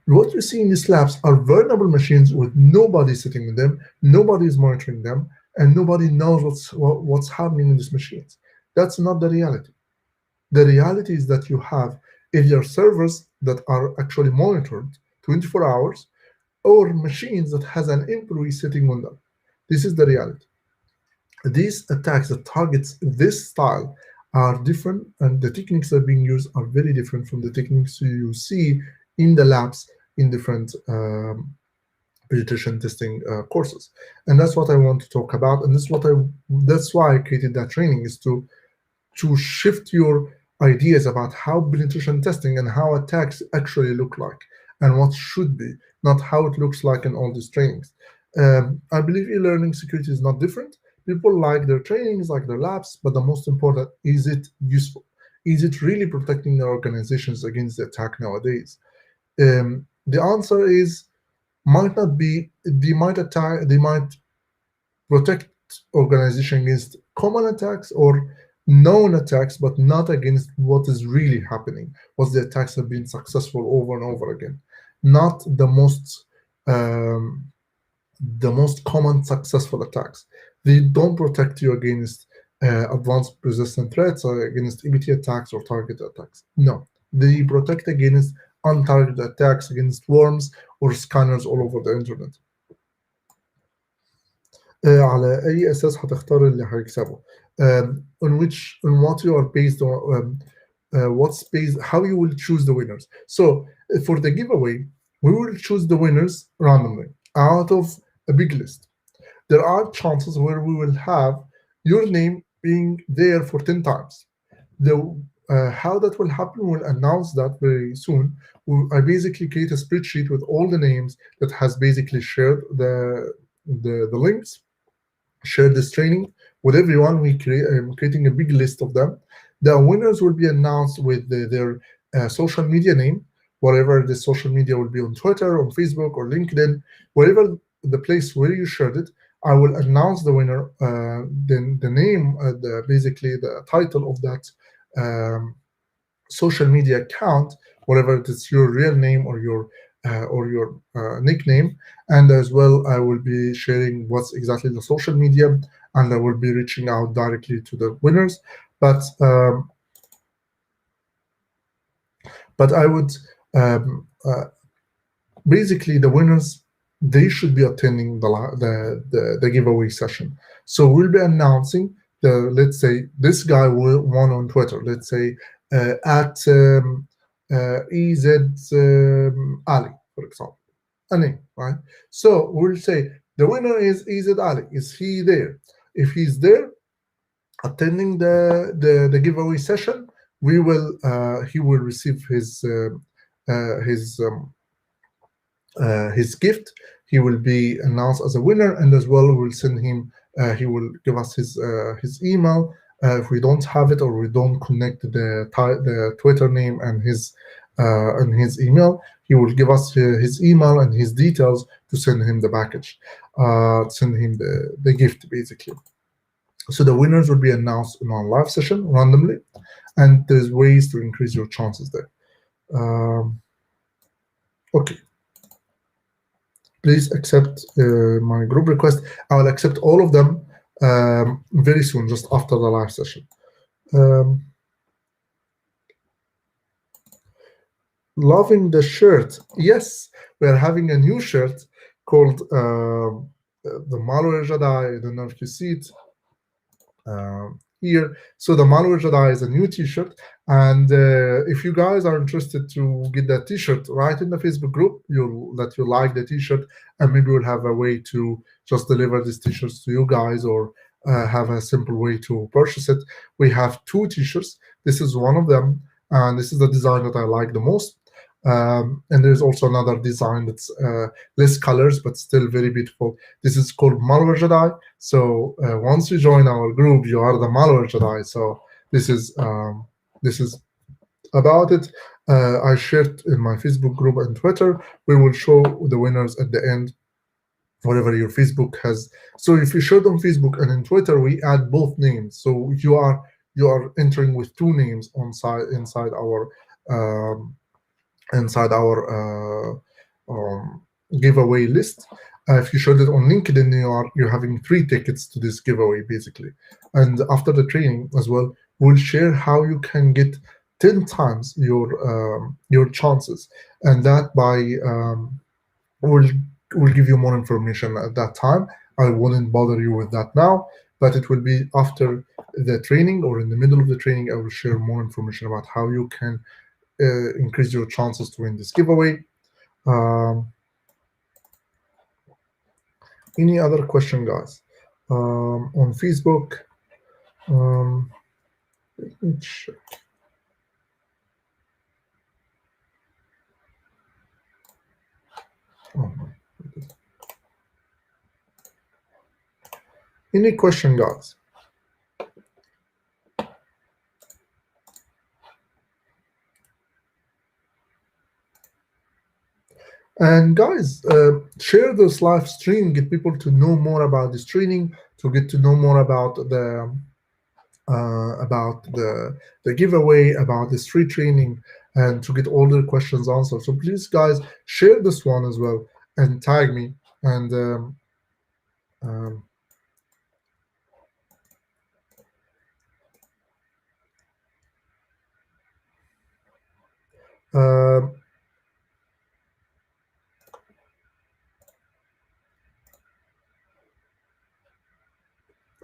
What you see in these labs are vulnerable machines with nobody sitting in them, nobody is monitoring them, and nobody knows what's happening in these machines. That's not the reality. The reality is that you have either servers that are actually monitored 24 hours, or machines that has an employee sitting on them. This is the reality. These attacks that targets this style are different, and the techniques that are being used are very different from the techniques you see in the labs in different penetration testing courses. And that's what I want to talk about, and that's why I created that training, is to shift your ideas about how penetration testing and how attacks actually look like, and what should be, not how it looks like in all these trainings. I believe e-learning security is not different. People like their trainings, like their labs, but the most important, is it useful? Is it really protecting their organizations against the attack nowadays? The answer is, might not be. They might protect organization against common attacks or known attacks, but not against what is really happening. What the attacks have been successful over and over again, not um, the most common successful attacks. They don't protect you against advanced persistent threats, or against EBT attacks or target attacks. No, they protect against untargeted attacks, against worms or scanners all over the internet. على أي أساس هتختار اللي هيكسبه؟ on what you are based on, what's based, how you will choose the winners. So for the giveaway, we will choose the winners randomly out of a big list. There are chances where we will have your name being there for 10 times. How that will happen, we'll announce that very soon. I basically create a spreadsheet with all the names that has basically shared the links, share this training with everyone. I'm creating a big list of them. The winners will be announced with their social media name, whatever the social media will be, on Twitter, on Facebook, or LinkedIn, wherever the place where you shared it. I will announce the winner, then the name, basically the title of that social media account, whatever it's your real name or your nickname, and as well I will be sharing what's exactly the social media, and I will be reaching out directly to the winners. But I would basically, the winners, they should be attending the giveaway session. So we'll be announcing let's say this guy won on Twitter, let's say at EZ Ali, for example, a name, right? So we'll say the winner is EZ Ali. Is he there? If he's there, attending the giveaway session, he will receive his gift. He will be announced as a winner, and as well we'll send him. He will give us his email. If we don't have it, or we don't connect the Twitter name and his email, he will give us his email and his details to send him the package, send him the gift, basically. So the winners will be announced in our live session randomly, and there's ways to increase your chances there. Okay. Please accept my group request. I will accept all of them very soon, just after the live session. Loving the shirt. Yes, we are having a new shirt called the Malware Jedi. I don't know if you see it here. So the Malware Jedi is a new T-shirt, and if you guys are interested to get that T-shirt, write in the Facebook group that you like the T-shirt, and maybe we'll have a way to just deliver these T-shirts to you guys, or have a simple way to purchase it. We have two T-shirts. This is one of them, and this is the design that I like the most. And there's also another design that's less colors but still very beautiful. This is called Malware Jedi. So once you join our group, you are the Malware Jedi. So this is about it. I shared in my Facebook group and Twitter. We will show the winners at the end, whatever your Facebook has. So if you share on Facebook and in Twitter, we add both names. So you are entering with two names on side um, inside our giveaway list. If you showed it on LinkedIn, you're having 3 tickets to this giveaway basically. And after the training as well, we'll share how you can get 10 times your chances, and that by we'll we'll give you more information at that time. I wouldn't bother you with that now, but it will be after the training or in the middle of the training. I will share more information about how you can increase your chances to win this giveaway. Um, any other question, guys? On Facebook, um, let me check. Oh my goodness. Any question, guys? And guys, share this live stream, get people to know more about this training, to get to know more about the giveaway, about this free training, and to get all the questions answered. So please, guys, share this one as well and tag me. And um, um,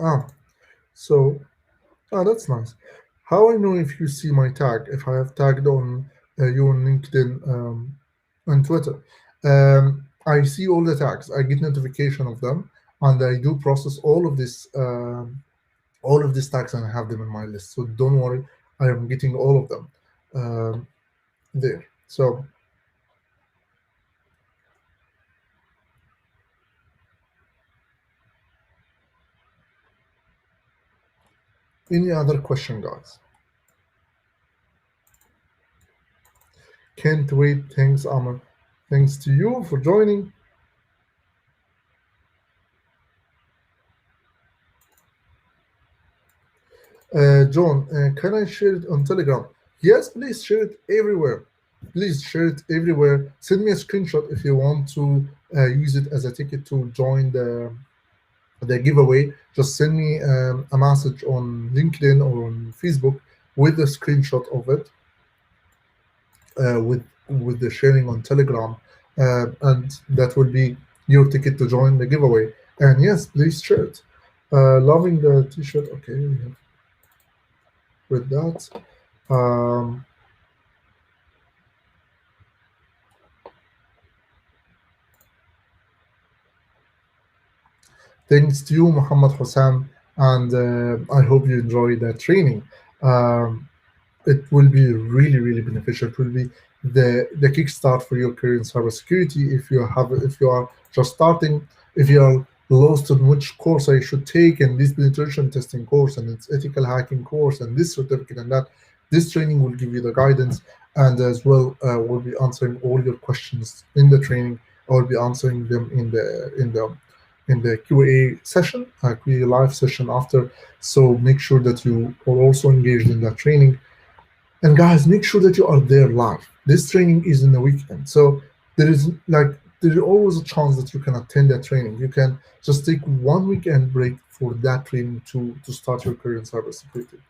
ah, so that's nice. How I know if you see my tag, if I have tagged on you on LinkedIn and Twitter. I see all the tags. I get notification of them, and I do process all of these tags, and I have them in my list. So don't worry, I am getting all of them there. So any other question, guys? Can't wait. Thanks, Amr. Thanks to you for joining. John, can I share it on Telegram? Yes, please share it everywhere. Please share it everywhere. Send me a screenshot if you want to use it as a ticket to join the giveaway. Just send me a message on LinkedIn or on Facebook with a screenshot of it, with the sharing on Telegram, and that will be your ticket to join the giveaway. And yes, please share it. Loving the T-shirt. Okay, we have read that. Um, Thanks to you, Muhammad Hussam, and I hope you enjoy that training. Um, it will be really, really beneficial. It will be the kickstart for your career in cybersecurity. If you are just starting, if you are lost on which course I should take, and this penetration testing course, and it's ethical hacking course, and this certificate and that, this training will give you the guidance, and as well will be answering all your questions in the training. I will be answering them in the QA session, QA live session after. So make sure that you are also engaged in that training. And guys, make sure that you are there live. This training is in the weekend, so there's always a chance that you can attend that training. You can just take one weekend break for that training to start your career in cybersecurity.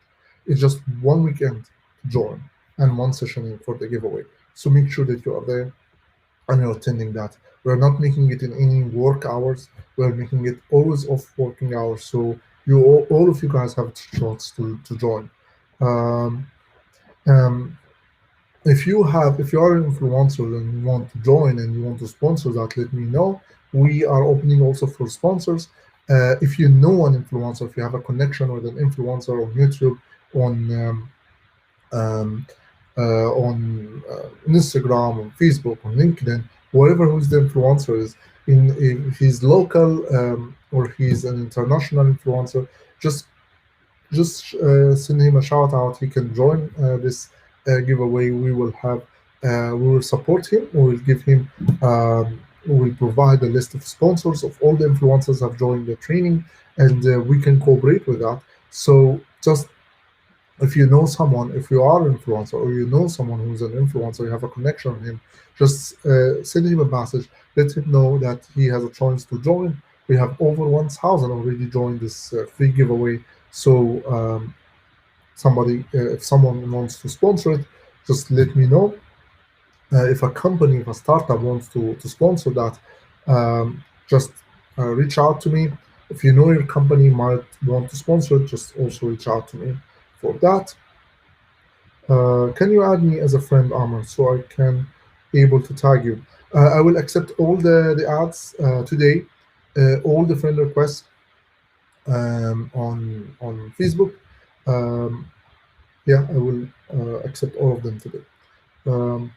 It's just one weekend to join and one session for the giveaway. So make sure that you are there and you're attending that. We're not making it in any work hours. We're making it always off working hours. So all of you guys have a chance to join. Um, um, if you are an influencer and you want to join and you want to sponsor that, let me know. We are opening also for sponsors. If you know an influencer, if you have a connection with an influencer on YouTube, on um, on Instagram, on Facebook, on LinkedIn, whatever who's the influencer is, if he's local or he's an international influencer, just send him a shout out. He can join this giveaway. We will support him. We will give him. We will provide a list of sponsors of all the influencers have joined the training, and we can cooperate with that. So just if you know someone, if you are an influencer or you know someone who's an influencer, you have a connection with him, just send him a message. Let him know that he has a chance to join. We have over 1,000 already joined this free giveaway. So if someone wants to sponsor it, just let me know. If a company, if a startup wants to sponsor that, just reach out to me. If you know your company might want to sponsor it, just also reach out to me for that. Can you add me as a friend, Amr, so I can able to tag you? I will accept all the ads today, all the friend requests on Facebook. Um, yeah, I will accept all of them today. Um,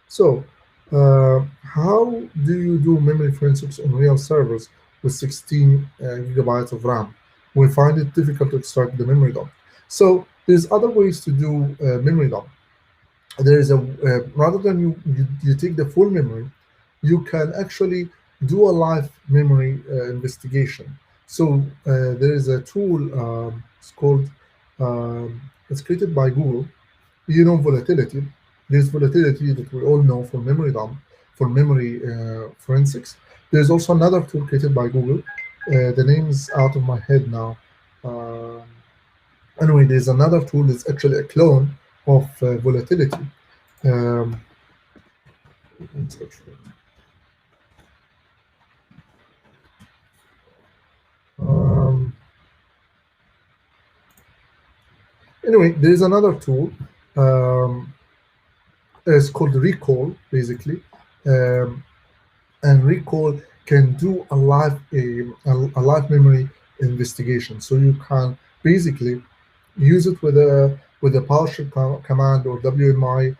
so, how do you do memory forensics on real servers with 16 gigabytes of RAM? We find it difficult to extract the memory dump. So there's other ways to do memory dump. There is a rather than you take the full memory, you can actually do a live memory investigation. So there is a tool. It's called. It's created by Google. Volatility. There's volatility that we all know for memory dump, for memory forensics. There's also another tool created by Google. The name is out of my head now. Um Anyway, there's another tool that's actually a clone of volatility. Um, let's search for it. Um, anyway, there's another tool. Um, it's called Recall, basically. Um, and Recall can do a live memory investigation. So you can basically use it with a PowerShell command or WMI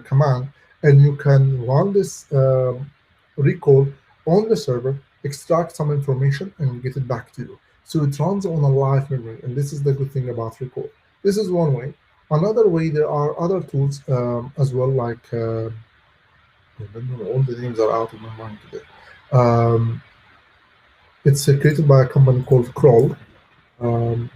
command, and you can run this recall on the server, extract some information, and get it back to you. So it runs on a live memory, and this is the good thing about recall. This is one way. Another way, there are other tools as well, like I don't know, all the names are out of my mind today. Um, it's created by a company called Crawl. Um,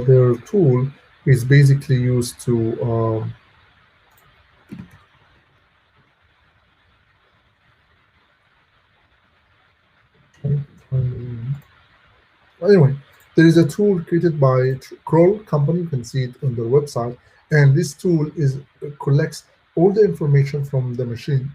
their tool is basically used to anyway, there is a tool created by Kroll company. You can see it on their website, and this tool is collects all the information from the machine.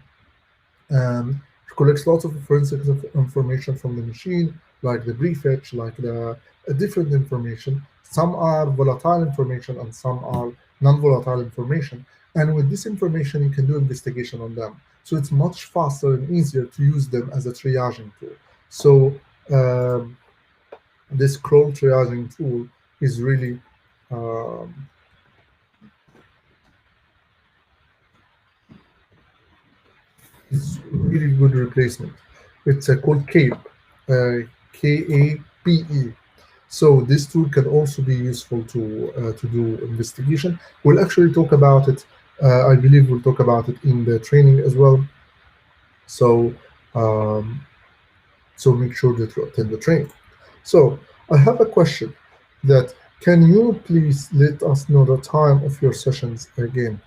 Collects lots of forensic information from the machine, like the prefetch, like the different information. Some are volatile information and some are non-volatile information. And with this information, you can do investigation on them. So it's much faster and easier to use them as a triaging tool. So this crawl triaging tool is really um, is really good replacement. It's called CAPE, KAPE. So this tool can also be useful to do investigation. We'll actually talk about it. I believe we'll talk about it in the training as well. So um, so make sure that you attend the training. So I have a question that can you please let us know the time of your sessions again?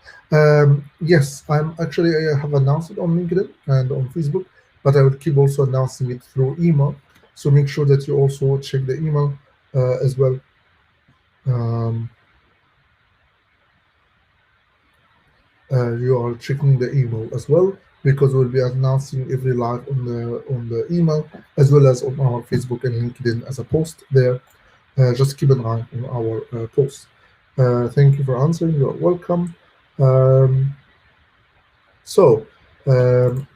Yes, I have announced it on LinkedIn and on Facebook, but I will keep also announcing it through email. So make sure that you also check the email as well. Um, you are checking the email as well because we'll be announcing every live on the email as well as on our Facebook and LinkedIn as a post there. Just keep an eye on our posts. Thank you for answering. You're welcome. Um, so,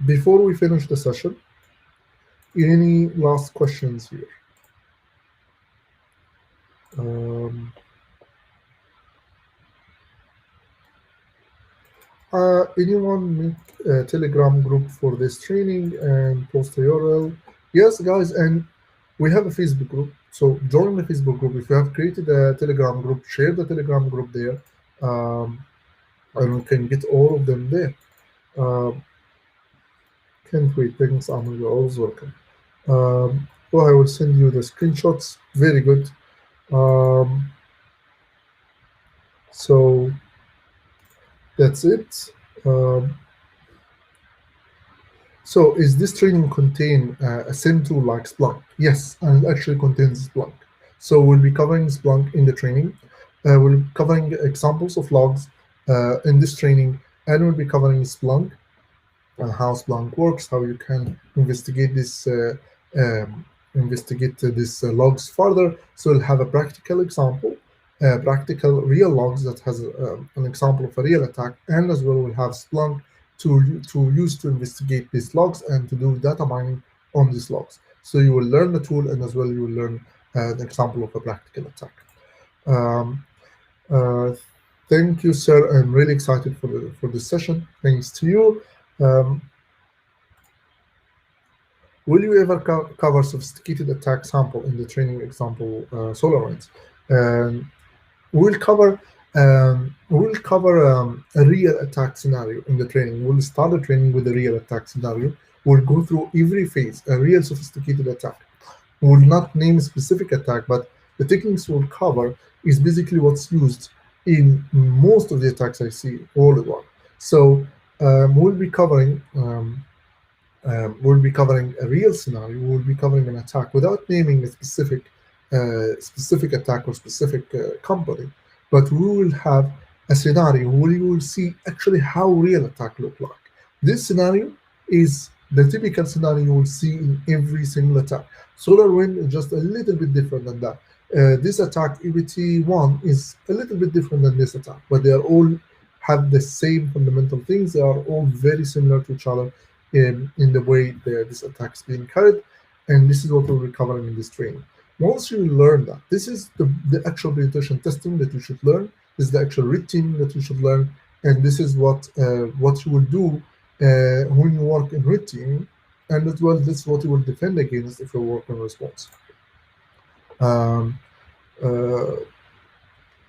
before we finish the session, any last questions here? Um, anyone make a Telegram group for this training and post a URL? Yes, guys, and we have a Facebook group. So join the Facebook group. If you have created a Telegram group, share the Telegram group there, um, and we can get all of them there. Um, can't wait. Thanks, Amr. You're always welcome. Well, I will send you the screenshots. Very good. Um, so that's it. Um, So is this training contain a SIM tool like Splunk? Yes, and it actually contains Splunk. So we'll be covering Splunk in the training. We'll be covering examples of logs in this training, and we'll be covering Splunk and how Splunk works, how you can um, investigate this logs further. So we'll have a practical example, practical real logs that has an example of a real attack, and as well we'll have Splunk to use to investigate these logs and to do data mining on these logs. So you will learn the tool, and as well you will learn an example of a practical attack. Um, uh, Thank you, sir. I'm really excited for this session. Thanks to you. Um, Will you ever cover sophisticated attack sample in the training example SolarWinds? Um, we'll cover a real attack scenario in the training. We'll start the training with a real attack scenario. We'll go through every phase, a real sophisticated attack. We will not name a specific attack, but the techniques we'll cover is basically what's used in most of the attacks I see all at once. So we'll be covering a real scenario. We'll be covering an attack without naming a specific attack or specific company, but we will have a scenario where you will see actually how real attack look like. This scenario is the typical scenario you will see in every single attack. SolarWind is just a little bit different than that. This attack, EBT1, is a little bit different than this attack, but they are all have the same fundamental things. They are all very similar to each other in the way this attack is being carried, and this is what we'll be covering in this training. Once you learn that, this is the actual penetration testing that you should learn. This is the actual red teaming that you should learn, and this is what you will do when you work in red teaming, and as well, this is what you will defend against if you work on response. Um, uh,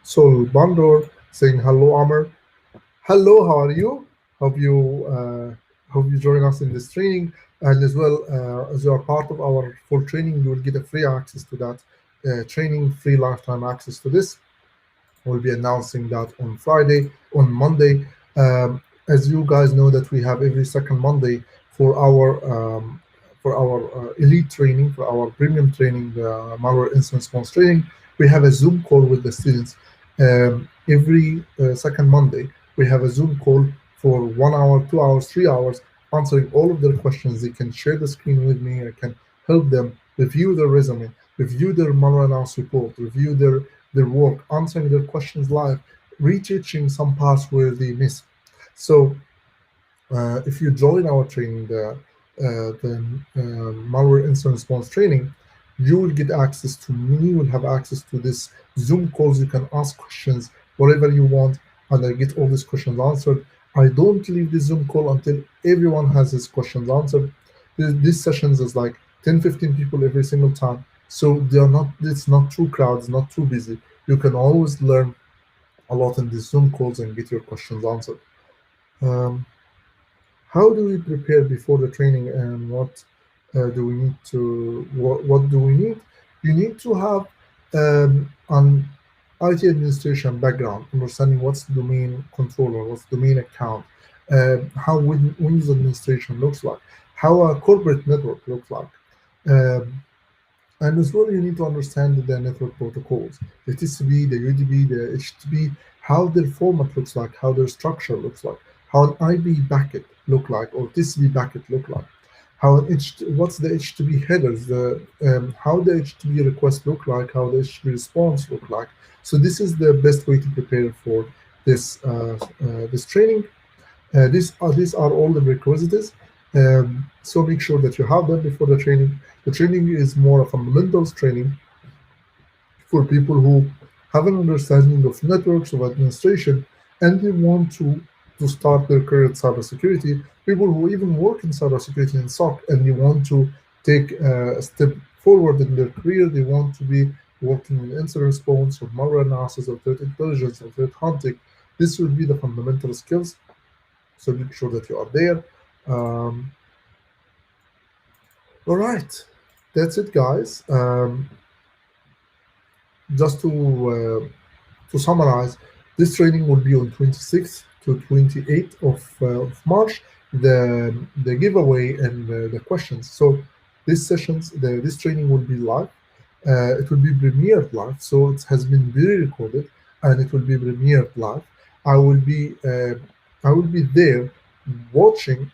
so Bandor saying hello, Amr. Hello, how are you? Hope you join us in this training, and as well as you are part of our full training, you will get a free access to that training, free lifetime access to this. We'll be announcing that on Monday. As you guys know, that we have every second Monday for our elite training, for our premium training, the malware incident response training. We have a Zoom call with the students every second Monday. We have a Zoom call for 1 hour, 2 hours, 3 hours, answering all of their questions. They can share the screen with me. I can help them review their resume, review their malware analysis report, review their work, answering their questions live, reteaching some parts where they miss. So if you join our training, the malware incident response training, you will get access to me. You will have access to this Zoom calls. You can ask questions, whatever you want, and I get all these questions answered. I don't leave the Zoom call until everyone has his questions answered. These sessions is like 10, 15 people every single time. So it's not too crowded, not too busy. You can always learn a lot in these Zoom calls and get your questions answered. How do we prepare before the training, and what do we need to what do we need? You need to have an IT administration background, understanding what's domain controller, what's domain account, how Windows administration looks like, how a corporate network looks like. Um, And as well, you need to understand the network protocols, the TCP, the UDP, the HTTP, how their format looks like, how their structure looks like, how an IP packet look like, or TCP packet look like, how what's the HTTP headers, how the HTTP request look like, how the HTTP response look like. So this is the best way to prepare for this training. These are all the prerequisites. So make sure that you have them before the training. The training is more a fundamentals training for people who have an understanding of networks, of administration, and they want to start their career in cybersecurity. People who even work in cybersecurity and SOC, and they want to take a step forward in their career. They want to be working in incident response, or malware analysis, or threat intelligence, or threat hunting. This will be the fundamental skills. So make sure that you are there. Um, all right, that's it, guys. Just to summarize, this training will be on 26th to 28th of March. The giveaway and the questions. So these sessions, this training will be live. It will be premiered live, so it has been pre-recorded and it will be premiered live. I will be I will be there watching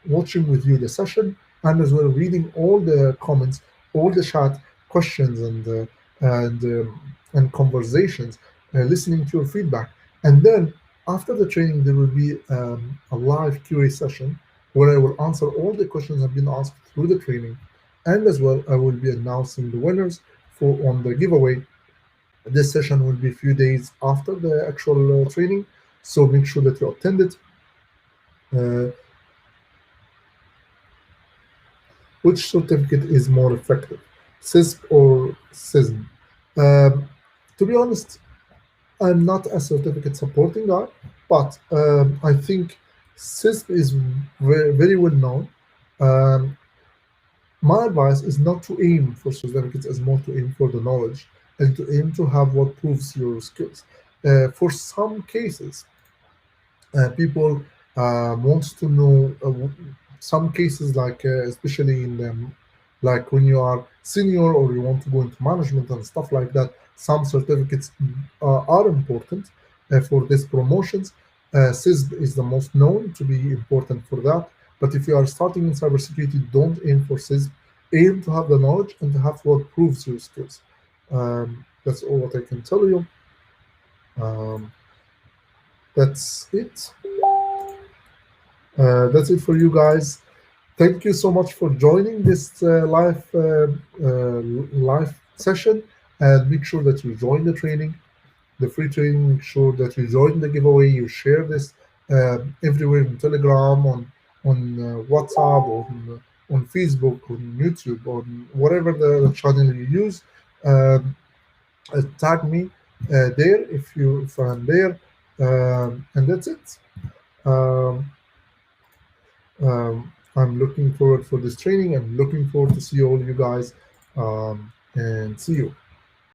watching with you the session, and as well reading all the comments, all the chat questions, and conversations, listening to your feedback. And then after the training, there will be a live QA session where I will answer all the questions that have been asked through the training. And as well, I will be announcing the winners for on the giveaway. This session will be a few days after the actual training, so make sure that you attend it. Uh, which certificate is more effective, CISP or CISM? Um, to be honest, I'm not a certificate supporting guy, but I think CISP is very well known. Um, my advice is not to aim for certificates, as more to aim for the knowledge and to aim to have what proves your skills. For some cases, people wants to know some cases, like especially in like when you are senior or you want to go into management and stuff like that, some certificates are important for these promotions. CISB is the most known to be important for that, but if you are starting in cybersecurity, don't aim for CISB. Aim to have the knowledge and to have what proves your skills. That's all what I can tell you. um, that's it. That's it for you guys. Thank you so much for joining this live session, and make sure that you join the training, the free training. Make sure that you join the giveaway. You share this everywhere, on Telegram, on WhatsApp, on Facebook, on YouTube, on whatever the channel you use. Um, Tag me there if I'm there, and that's it. Um, I'm looking forward for this training. I'm looking forward to see all you guys, and see you.